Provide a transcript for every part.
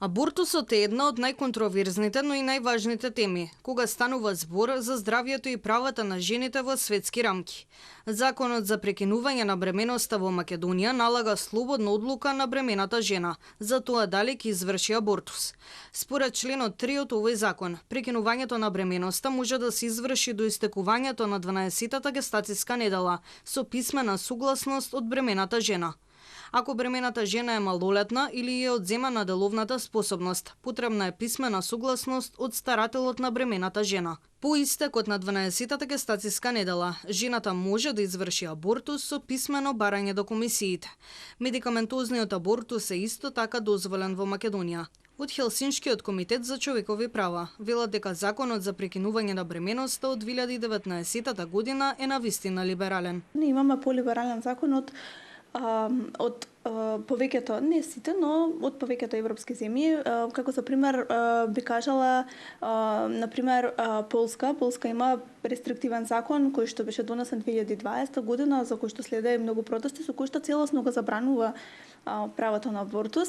Абортусот е една од најконтроверзните, но и најважните теми, кога станува збор за здравието и правата на жените во светски рамки. Законот за прекинување на бременоста во Македонија налага слободна одлука на бремената жена за тоа дали ќе изврши абортус. Според членот 3 од овој закон, прекинувањето на бременоста може да се изврши до истекувањето на 12-тата гестацијска недела со писмена согласност од бремената жена. Ако бремената жена е малолетна или е одземана деловната способност, потребна е писмена согласност од старателот на бремената жена. По истекот на 12-тата гестацијска недела, жената може да изврши абортус со писмено барање до комисиите. Медикаментозниот абортус е исто така дозволен во Македонија. Од Хелсиншкиот комитет за човекови права велат дека законот за прекинување на бременоста од 2019 година е навистина либерален. Ние имаме полиберален закон од повеќето, не сите, но од повеќето европски земји, како за пример би кажала, на пример Полска. Полска има рестриктивен закон кој што беше донесен 2020 година, за кој што следеа многу протести, со кој што целосно го забранува правото на абортус.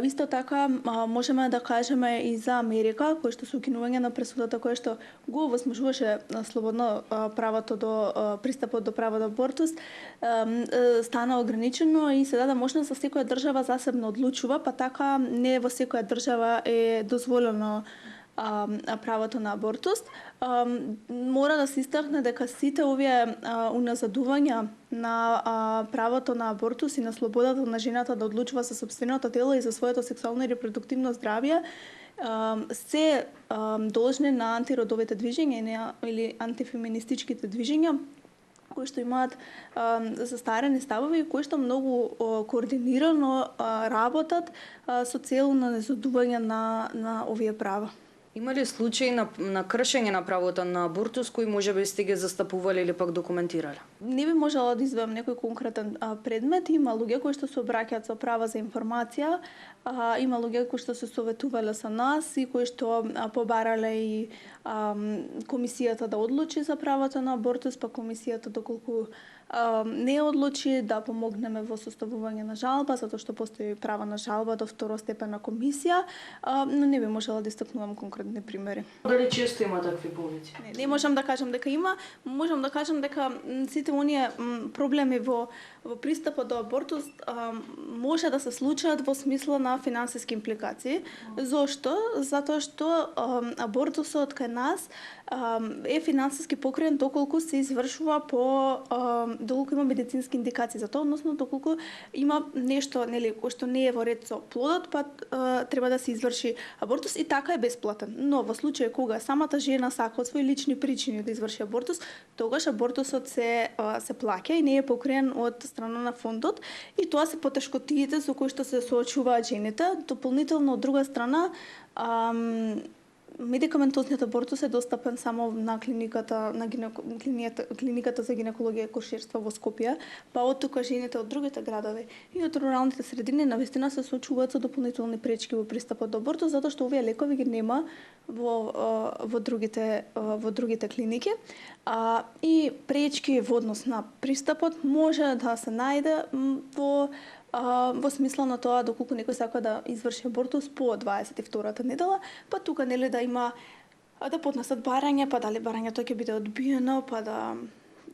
Исто така можеме да кажеме и за Америка, кој што со укинување на пресудата која што го овозможуваше слободно правото до пристапот до право до абортус, стана ограничено и се даде можност за секоја држава засебно одлучува, па така не во секоја држава е дозволено правото на абортус. Мора да се истакне дека сите овие уназадувања на правото на абортус и на слободата на жената да одлучува за сопственото тело и за своето сексуално и репродуктивно здравје се должни на антиродовите движења или антифеминистичките движења, кои што имаат застарени ставови и кои што многу координирано работат со цел на незадување на овие права. Има ли случаи на кршење на правото на абортус кои можеби сте ги застапували или пак документирали? Не би можела да изведам некој конкретен предмет. Има луѓе кои што се обраќаат за права за информација, има луѓе кои што се советувале со нас и кои што побарале и комисијата да одлучи за правото на абортус, па комисијата доколку не одлучи да помогнеме во составување на жалба, затоа што постои право на жалба до второстепена комисија, но не би можела да истакнувам конкретни примери. Дали често има такви повици? Не можам да кажам дека има, можам да кажам дека сите оние проблеми во пристапот до абортус може да се случаат во смисла на финансиски импликации. Зошто? Затоа што абортусот кај нас е финансиски покриен доколку се извршува доколку има медицински индикации за тоа, односно доколку има нешто, нели, кој што не е во ред со плодот, па треба да се изврши абортус и така е бесплатен. Но во случај кога самата жена сака од свои лични причини да изврши абортус, тогаш абортусот се плаќа и не е покриен од страна на фондот и тоа се потешкотиите со кои што се соочуваат жените. Дополнително од друга страна, медикаментозниот абортус е достапен само на клиниката за гинекологија и акушерство во Скопје, па од тука жените од другите градови и од руралните средини навистина се соочуваат со дополнителни пречки во пристапот до абортус, затоа што овие лекови ги нема во другите клиники. И пречки во однос на пристапот може да се најде во смисла на тоа доколку некој сака да изврши абортус по 22-та недела, па тука нели да има да поднесат барање, па дали барањето ќе биде одбиено, па да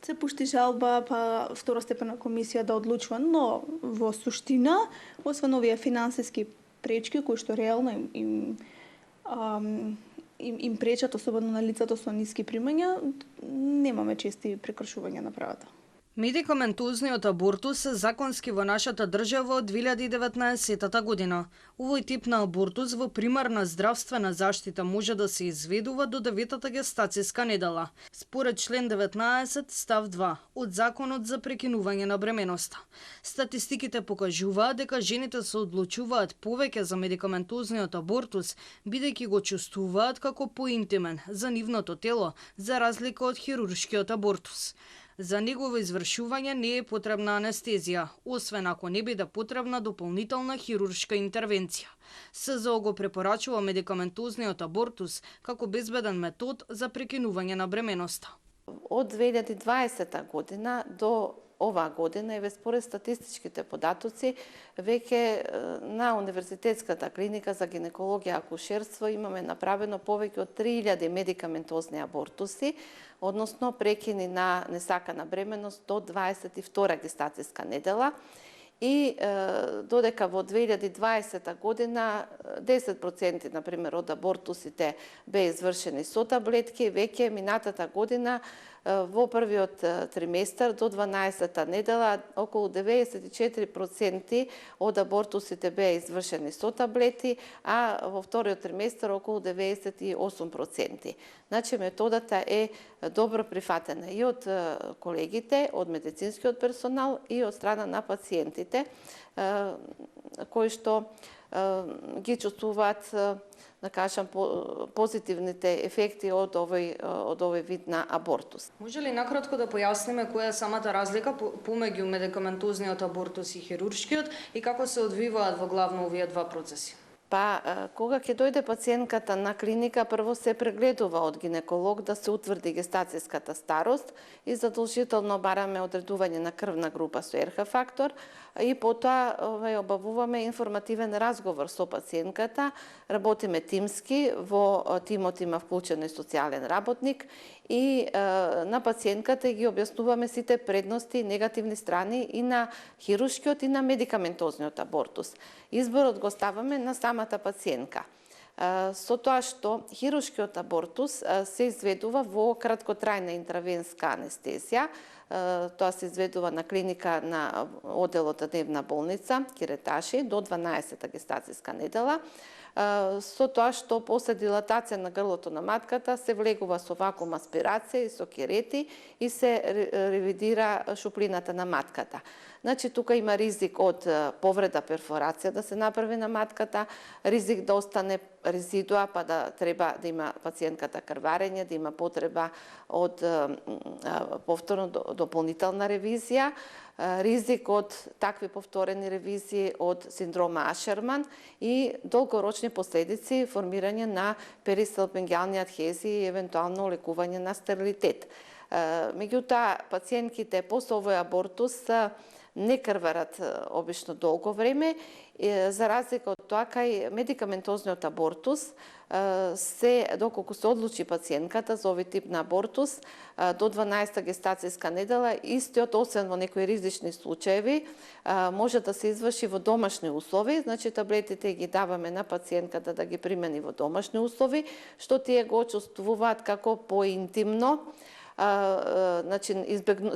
се пушти жалба, па второстепена комисија да одлучува, но во суштина, освен овие финансиски пречки кои што реално им пречат, особено на лицата со ниски примања, немаме чести прекршувања на правата. Медикаментозниот абортус е законски во нашата држава од 2019 година. Овој тип на абортус во примарна здравствена заштита може да се изведува до 9-та гестацијска недела, според член 19 став 2 од Законот за прекинување на бременоста. Статистиките покажуваат дека жените се одлучуваат повеќе за медикаментозниот абортус, бидејќи го чувствуваат како поинтимен за нивното тело, за разлика од хируршкиот абортус. За негово извршување не е потребна анестезија, освен ако не биде потребна дополнителна хируршка интервенција. СЗО го препорачува медикаментозниот абортус како безбеден метод за прекинување на бременоста. Од 2020 година до оваа година, еве според статистичките податоци, веќе на Универзитетската клиника за гинекологија и акушерство имаме направено повеќе од 3000 медикаментозни абортуси, односно прекини на несакана бременост до 22 гестацијска недела. И додека во 2020 година 10% например од абортусите беа извршени со таблетки, веќе минатата година во првиот триместар до 12-та недела околу 94% од абортусите беа извршени со таблети, а во вториот триместар околу 98%. Значи методата е добро прифатена и од колегите, од медицинскиот персонал и од страна на пациентите кои што ги чувствуваат, да кажам, позитивните ефекти од овој вид на абортус. Може ли накратко да појасниме која е самата разлика помеѓу медикаментозниот абортус и хируршкиот и како се одвиваат во главно овие два процеси? Па, кога ќе дојде пациентката на клиника, прво се прегледува од гинеколог да се утврди гестацијската старост и задолжително бараме одредување на крвна група со РХ фактор и потоа обавуваме информативен разговор со пациентката, работиме тимски, во тимот има вклучен и социјален работник и на пациентката ги објаснуваме сите предности и негативни страни и на хируршкиот и на медикаментозниот абортус. Изборот го ставаме на самата пациентка. Со тоа што хируршкиот абортус се изведува во краткотрајна интравенска анестезија, тоа се изведува на клиника на оделот дневна болница Киреташи до 12-та гестацијска недела, со тоа што после дилатација на грлото на матката се влегува со вакуум аспирација и со керети и се ревидира шуплината на матката. Значи, тука има ризик од повреда, перфорација да се направи на матката, ризик да остане резидуа, па да треба да има пациентката крварење, да има потреба од повторно дополнителна ревизија, ризик од такви повторени ревизии од синдрома Ашерман и долгорочни последици формирање на перистелпингиални адхезии и евентуално лекување на стерилитет. Меѓутоа, пациентките после овој абортус не крварат обично долго време, за разлика од тоа кај медикаментозниот абортус се, доколку се одлучи пациентката за овој тип на абортус, до 12-та гестацијска недела, истиот, освен во некои ризични случаеви, може да се изврши во домашни услови, значи таблетите ги даваме на пациентката да ги примени во домашни услови, што тие го чувствуваат како поинтимно, значи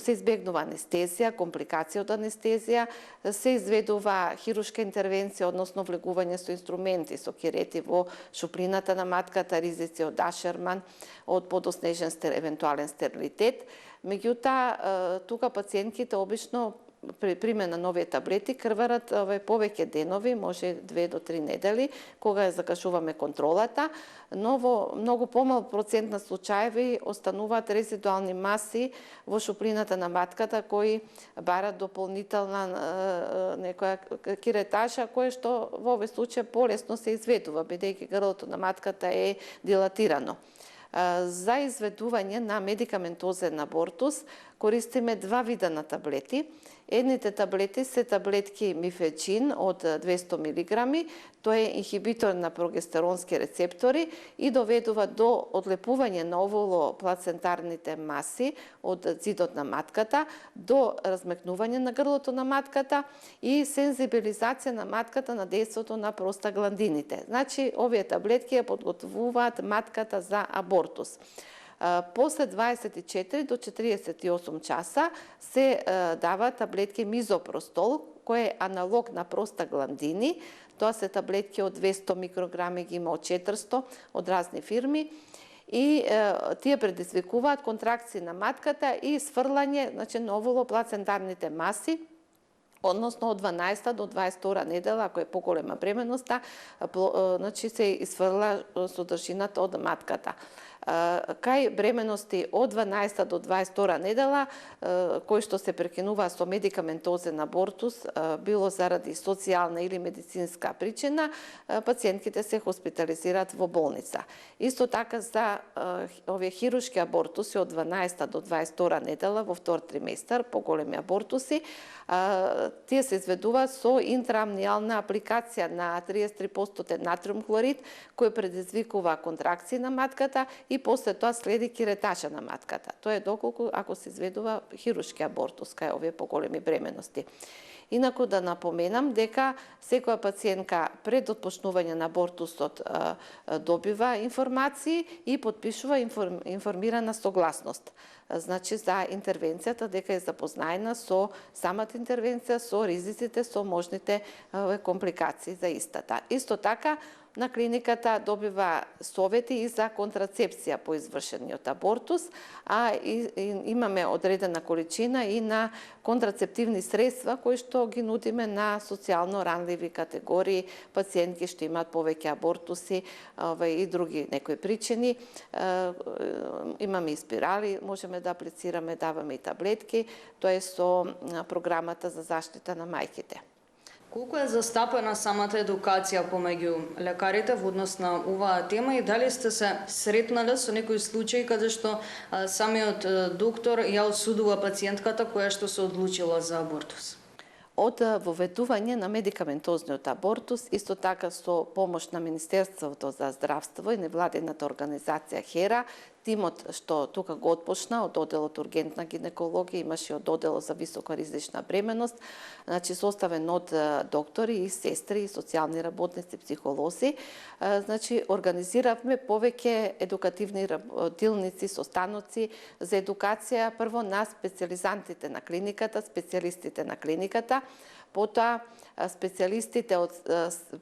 се избегнува анестезија, компликација од анестезија, се изведува хируршка интервенција, односно влегување со инструменти, со керети во шуплината на матката, ризици од Ашерман, од подоснежен евентуален стерилитет. Меѓутоа, тука пациентките обично при примена на овие таблети крварат повеќе денови, може 2 до 3 недели, кога ја закажуваме контролата, но во многу помал процент на случаеви остануваат резидуални маси во шуплината на матката кои барат дополнителна некоја киреташа, кое што во овој случај полесно се изведува, бидејќи грлото на матката е дилатирано. За изведување на медикаментозен абортус користиме два вида на таблети. Едните таблети се таблетки мифечин од 200 мг, тоа е инхибитор на прогестеронски рецептори и доведува до одлепување на оволоплацентарните маси од зидот на матката, до размекнување на грлото на матката и сензибилизација на матката на дејството на простагландините. Значи, овие таблетки ја подготвуваат матката за абортус. После 24 до 48 часа се дава таблетки мизопростол, кој е аналог на простагландини. Тоа се таблетки од 200 микрограми, ги има од 400 од разни фирми. И тие предизвикуваат контракции на матката и сврлање, значи, на оволоплацентарните маси, односно од 12 до 22 недела, ако е поголема бременоста, значи се изфрла содржината од матката. кај бременности од 12 до 22 недела, кои што се прекинува со медикаментозен абортус, било заради социјална или медицинска причина, пациентките се хоспитализираат во болница. Исто така за овие хируршки абортуси од 12 до 22 недела во втор триместар, поголеми абортуси, тие се изведуваат со интраамниална апликација на 33% натриум хлорид, кој предизвикува контракции на матката и после тоа следи киретажа на матката. Тоа е доколку ако се изведува хируршки абортус кај овие поголеми бременности. Инаку да напоменам дека секоја пациентка пред отпочнување на абортусот добива информации и подпишува информирана согласност. Значи за интервенцијата, дека е запознаена со самата интервенција, со ризиците, со можните компликации за истата. Исто така, на клиниката добива совети и за контрацепција по извршениот абортус, а имаме одредена количина и на контрацептивни средства кои што ги нудиме на социјално ранливи категории, пациентки што имаат повеќе абортуси и други некои причини. Имаме и спирали, можеме да аплицираме, даваме и таблетки, тоа е со програмата за заштита на мајките. Колку е застапена самата едукација помеѓу лекарите во однос на оваа тема и дали сте се сретнале со некои случаи каде што самиот доктор ја осудува пациентката која што се одлучила за абортус? Од воведување на медикаментозниот абортус, исто така со помош на Министерството за здравство и невладината организација HERA, тимот што тука го отпочна од одделот ургентна гинекологија, имаше од одделот за високоризична бременост, значи составен од доктори и сестри, и социјални работници, психолози. Значи организиравме повеќе едукативни дилници, состаноци за едукација прво на специјализантите на клиниката, специјалистите на клиниката, потоа специјалистите од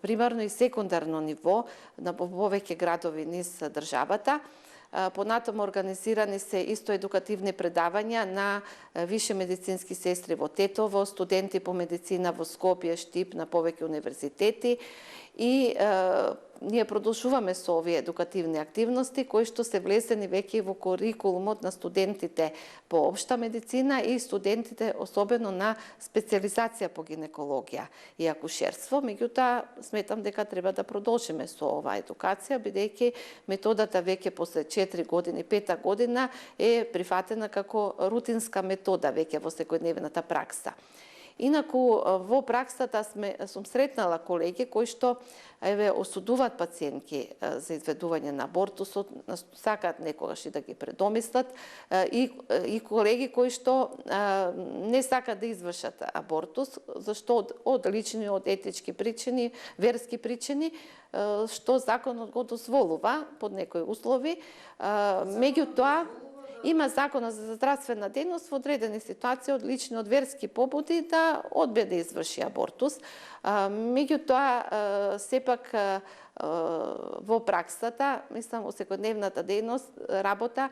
примарно и секундарно ниво на повеќе градови низ државата. Понатаму организирани се исто едукативни предавања на више медицински сестри во Тетово, студенти по медицина во Скопје, Штип, на повеќе универзитети и ние продолжуваме со овие едукативни активности кои што се влесени веќе во курикулумот на студентите по општа медицина и студентите особено на специјализација по гинекологија и акушерство. Меѓутоа, сметам дека треба да продолжиме со оваа едукација, бидејќи методата веќе после 4 години, 5 година е прифатена како рутинска метода веќе во секојдневната пракса. Инаку во праксата сум сретнала колеги кои што осудуваат пациентки за изведување на абортусот, сакаат некогаш и да ги предомислат, и колеги кои што не сакаат да извршат абортус, зашто од лични, од етички причини, верски причини, што законот го дозволува под некои услови. Меѓутоа, има законот за здравствена дејност во одредени ситуации од лични, од верски побуди да одбие да изврши абортус. Меѓутоа, сепак во праксата, мислам, во секојдневната дејност, работа,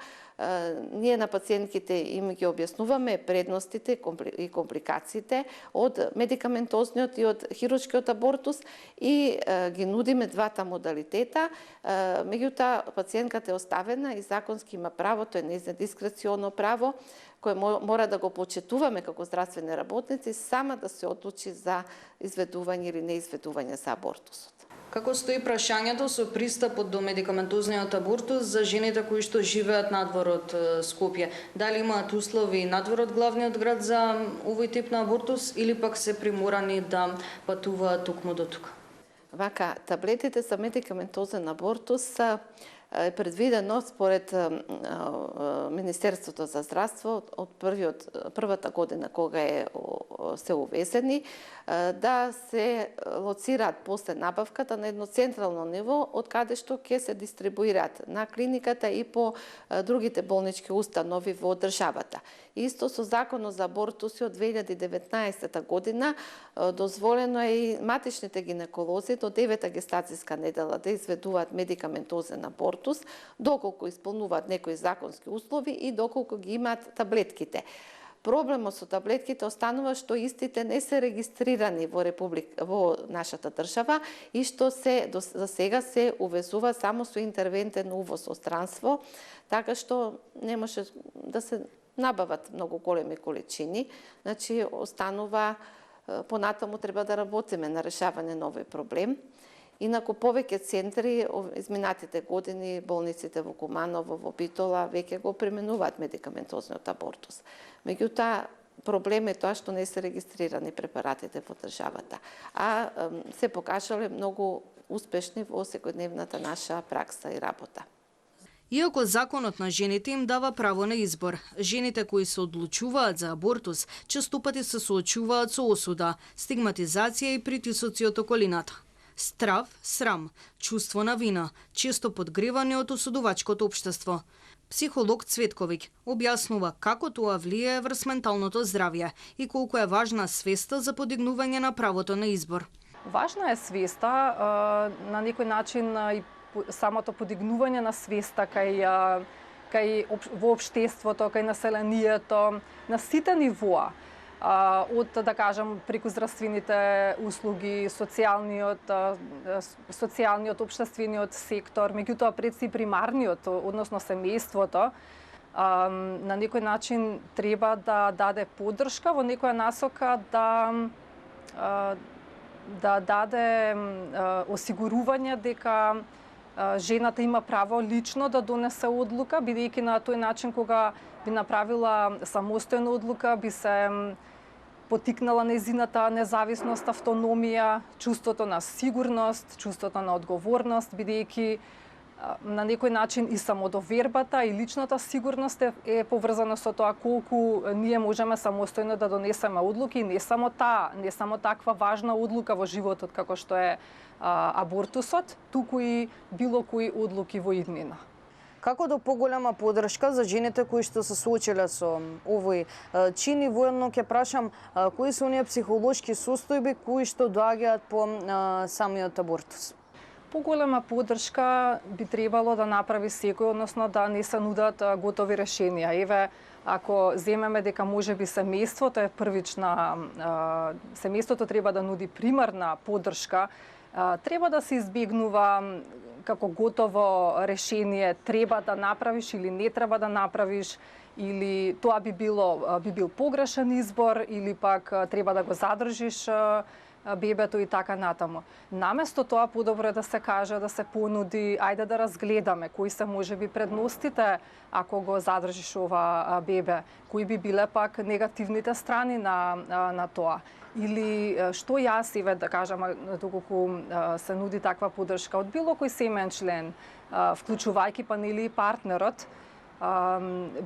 ние на пациентките им ги објаснуваме предностите и компликациите од медикаментозниот и од хируршкиот абортус и ги нудиме двата модалитета. Меѓутоа, пациентката е оставена и законски има право, тоа е нејзино дискреционо право, кој мора да го почитуваме како здравствени работници, сама да се одлучи за изведување или неизведување за абортусот. Како стои прашањето со пристапот до медикаментозниот абортус за жените кои што живеат надвор од Скопје? Дали имаат услови надвор од главниот град за овој тип на абортус или пак се приморани да патуваат токму до тука? Вака, таблетите за медикаментозен абортус е предвидено според Министерството за здравство од првата година кога се увезени, да се лоцираат после набавката на едно централно ниво, од каде што ќе се дистрибуираат на клиниката и по другите болнички установи во државата. Исто со законот за абортуси од 2019 година дозволено е и матичните гинеколози до 9-та гестацијска недела да изведуваат медикаментозен абортус, доколку исполнуваат некои законски услови и доколку ги имаат таблетките. Проблемот со таблетките останува што истите не се регистрирани во нашата држава и што за сега се увезува само со интервентен увоз од странство, така што не може да се набават многу големи количини. Значи, останува, понатаму треба да работиме на решавање на овој проблем. Инаку повеќе центри, изминатите години, болниците во Куманово, во Битола, веќе го применуваат медикаментозниот абортус. Меѓутоа, проблем е тоа што не се регистрирани препаратите во државата, а се покажале многу успешни во секојдневната наша пракса и работа. Иако законот на жените им дава право на избор, жените кои се одлучуваат за абортус честопати се соочуваат со осуда, стигматизација и притисоци од околината. Страв, срам, чувство на вина, често подгревани од осудувачкото општество. Психолог Цветковиќ објаснува како тоа влијае врз менталното здравје и колку е важна свеста за подигнување на правото на избор. Важна е свеста, на некој начин и самото подигнување на свеста кај во општеството, кај населението, на сите нивоа. Од, да кажам, преку здравствените услуги, социјалниот, општествениот сектор, меѓутоа пред си примарниот, односно семејството, на некој начин треба да даде поддршка во некоја насока да даде осигурување дека жената има право лично да донесе одлука, бидејќи на тој начин кога би направила самостојна одлука, би се потикнала нејзината независност, автономија, чувството на сигурност, чувството на одговорност, бидејќи на некој начин и самодовербата и личната сигурност е поврзана со тоа колку ние можеме самостојно да донесеме одлуки, не само таква важна одлука во животот како што е абортусот, туку и било кои одлуки во иднина. Како до поголема поддршка за жените кои што се соочиле со овој чин и воедно ќе прашам кои се оние психолошки состојби кои што доаѓаат по самиот абортус? Поголема поддршка би требало да направи секој, односно да не се нудат готови решенија. Еве, ако земеме дека можеби семејството е првична, семејството треба да нуди примарна поддршка, треба да се избегнува како готово решение треба да направиш или не треба да направиш, или тоа би бил погрешен избор, или пак треба да го задржиш бебето и така натаму. Наместо тоа подобро е да се каже, да се понуди, ајде да разгледаме кои се можеби предностите ако го задржиш ова бебе, кои би биле пак негативните страни на тоа. Или што јас, да кажам, доколку се нуди таква поддршка од било кој семеен член, вклучувајќи па нели и партнерот,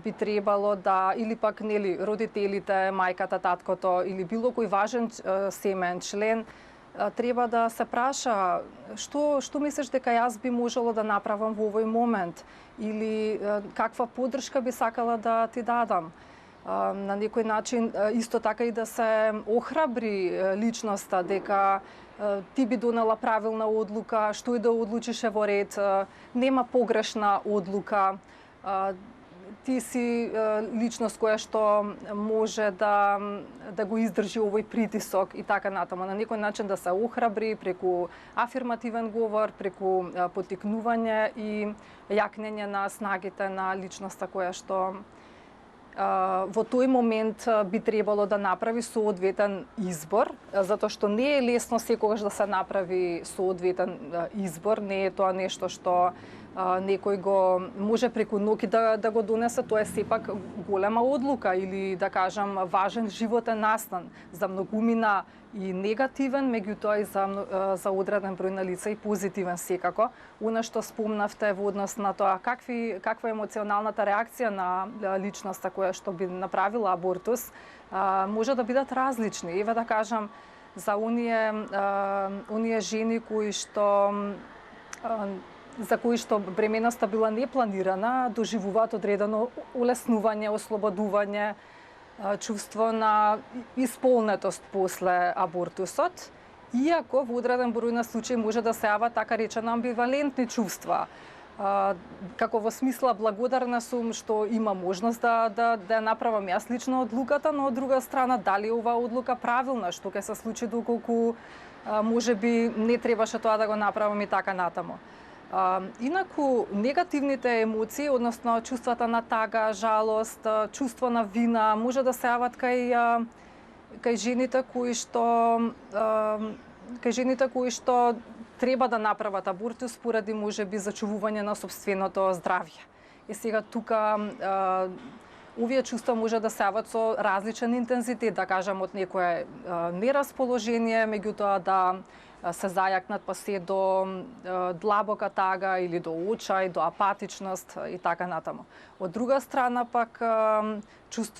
би требало да, или пак нели родителите, мајката, таткото или било кој важен семеен член, треба да се праша што мислиш дека јас би можело да направам во овој момент, или каква поддршка би сакала да ти дадам. На некој начин исто така и да се охрабри личноста дека ти би донела правилна одлука, што и да одлучише во ред, нема погрешна одлука. Ти си личност која што може да го издржи овој притисок и така натаму. На некој начин да се охрабри преку афирмативен говор, преку потикнување и јакнење на снагите на личноста која што во тој момент би требало да направи соодветен избор, затоа што не е лесно секогаш да се направи соодветен избор, не е тоа нешто што некој го може преку ноќ да го донесе, тоа е сепак голема одлука или да кажам важен животен настан за многумина и негативен, меѓутоа и за одреден број на лица и позитивен секако. Она што спомнавте во однос на тоа каква е емоционалната реакција на личноста која што би направила абортус, може да бидат различни. Еве да кажам за оние жени за кои што бременоста била непланирана, доживуваат одредено улеснување, ослободување, чувство на исполнетост после абортусот, иако во одреден број на случаи може да се јават така речено амбивалентни чувства. како во смисла благодарна сум што има можност да ја направам јас лично одлуката, но од друга страна дали оваа одлука правилна, што ќе се случи доколку можеби не требаше тоа да го направам и така натаму. Инаку негативните емоции, односно чувствата на тага, жалост, чувство на вина може да се јават кај жените кои што треба да направат абортус поради можеби зачувување на сопственото здравје. И сега тука овие чувства може да се јават со различен интензитет, да кажам од некое нерасположение, меѓутоа да се зајакнат па се до длабока тага или до очај, до апатичност и така натаму. Од друга страна пак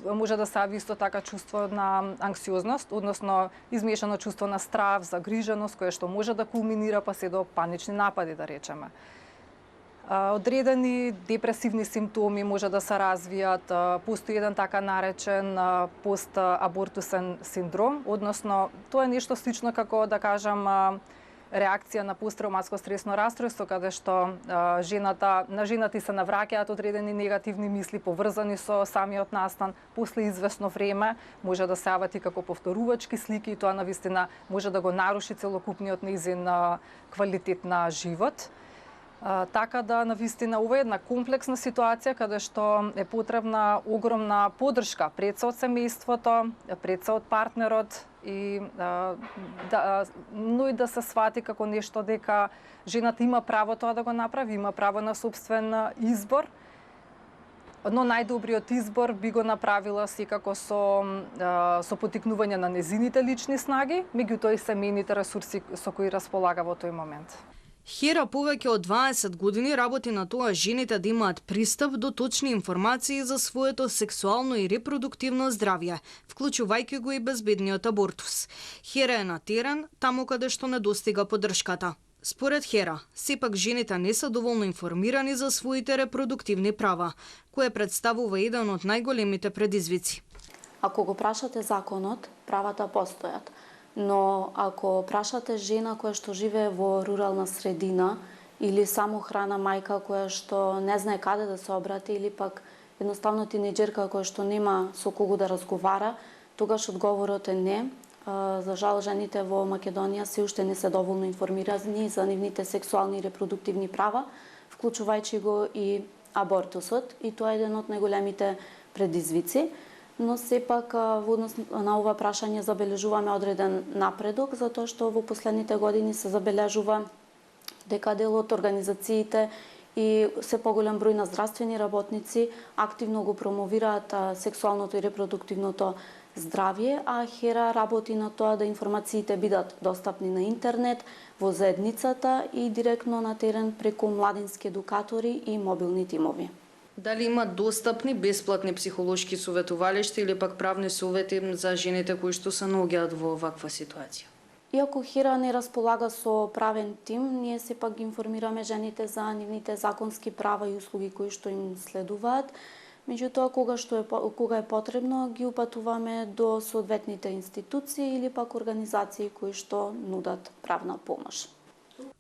може да се јави исто така чувство на анксиозност, односно измешано чувство на страв, загриженост, кое што може да кулминира па се до панични напади, да речеме. Одредени депресивни симптоми може да се развијат, постои еден така наречен постабортусен синдром, односно тоа е нешто слично како, да кажам, реакција на посттравматско стресно растројство, каде што на жената се навраќаат одредени негативни мисли поврзани со самиот настан, после известно време може да се јават и како повторувачки слики и тоа навистина може да го наруши целокупниот нејзин квалитет на живот. Така да навистина ова е една комплексна ситуација каде што е потребна огромна поддршка пред се од семејството, пред се од партнерот и но и да се свати како нешто дека жената има право тоа да го направи, има право на собствен избор. Но најдобриот избор би го направила секако со поттикнување на незините лични снаги, меѓутоа и семејните ресурси со кои располага во тој момент. Хера повеќе од 20 години работи на тоа жените да имаат пристап до точни информации за своето сексуално и репродуктивно здравје, вклучувајќи го и безбедниот абортус. Хера е на терен, таму каде што недостига поддршката. Според Хера, сепак жените не се доволно информирани за своите репродуктивни права, кое представува еден од најголемите предизвици. Ако го прашате законот, правата постојат. Но ако прашате жена која што живее во рурална средина или самохрана мајка која што не знае каде да се обрати или пак едноставно тинеџерка која што нема со кого да разговара, тогаш одговорот е не. За жал, жените во Македонија се уште не се доволно информирани за нивните сексуални и репродуктивни права, вклучувајќи го и абортусот, и тоа е еден од најголемите предизвици. Но сепак во однос на ова прашање забележуваме одреден напредок, затоа што во последните години се забележува дека дел од организациите и се поголем број на здравствени работници активно го промовираат сексуалното и репродуктивното здравје, а Хера работи на тоа да информациите бидат достапни на интернет, во заедницата и директно на терен преку младински едукатори и мобилни тимови. Дали има достапни бесплатни психолошки советувалишта или пак правни совети за жените кои што се наоѓаат во оваква ситуација? Иако Хера не располага со правен тим, ние сепак ги информираме жените за нивните законски права и услуги кои што им следуваат. Меѓутоа, кога е потребно, ги упатуваме до соодветните институции или пак организации кои што нудат правна помош.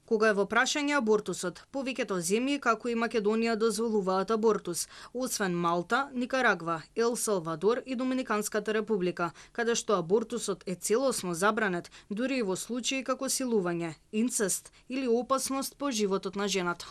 Кога е во прашање абортусот, повеќето земји како и Македонија дозволуваат абортус, освен Малта, Никарагва, Ел Салвадор и Доминиканската република, каде што абортусот е целосно забранет, дури и во случаи како силување, инцест или опасност по животот на жената.